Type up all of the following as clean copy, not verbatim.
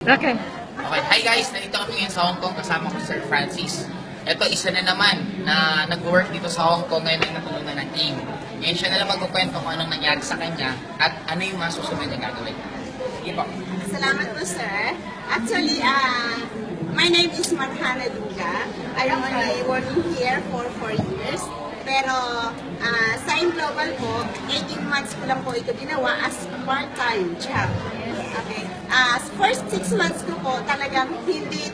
Okay. Okay, hi guys! Nandito kami ngayon sa Hong Kong kasama ko Sir Francis. Ito, isa na naman na nag-work dito sa Hong Kong ngayon ay natulungan ng team. Ngayon siya na lang magkukwento kung anong nangyari sa kanya at ano yung mga susunod na gagawin. Sige po. Salamat po, sir. Actually, my name is Marhana Duga. I am only working here for 4 years. Pero sa Global po, 18 months ko lang po ito ginawa as part-time job. Okay. First 6 months ko po, talagang hindi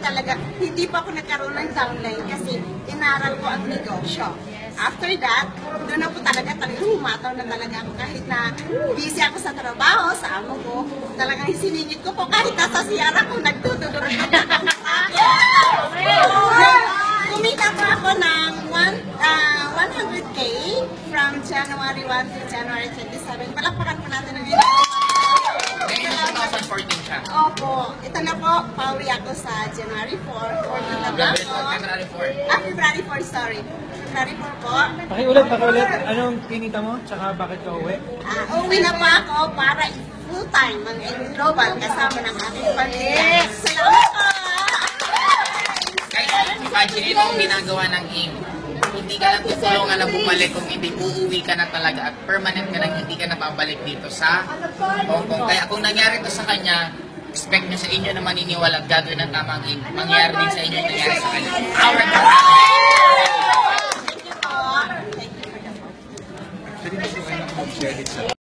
pa ako nagkaroon ng downline kasi inaral ko ang negosyo. After that, doon na po talagang humataw na talaga ako kahit na busy ako sa trabaho, sa amo ko. Talagang siningit ko po kahit nasa siyara ko, nagtutulog ako sa kumita po ako ng 100K from January 1 to January 27. Palakpakan po natin ang Ngayon 2014 siya. Opo. Ito na po, pauwi ako sa January 4. 14 na po ako. February 4. February 4, sorry. February 4 po. Pakiulit. Anong kinita mo? Tsaka bakit ka uwi? Uwi na po ako para full-time mag-global kasama ng aking pamilya. Salamat po! Guys, imagine mo ang ginagawa ng AIM. Hindi ka lang tutulungan na bumalik kung hindi uuwi ka na talaga at permanent ka nang hindi ka na babalik dito sa Hong Kong. Kaya kung nangyari to sa kanya, expect nyo sa inyo na maniniwala at gagawin ng tamang AIM. Mangyari din sa inyo yung nangyari sa kanya. Our Thank you po. Thank you for the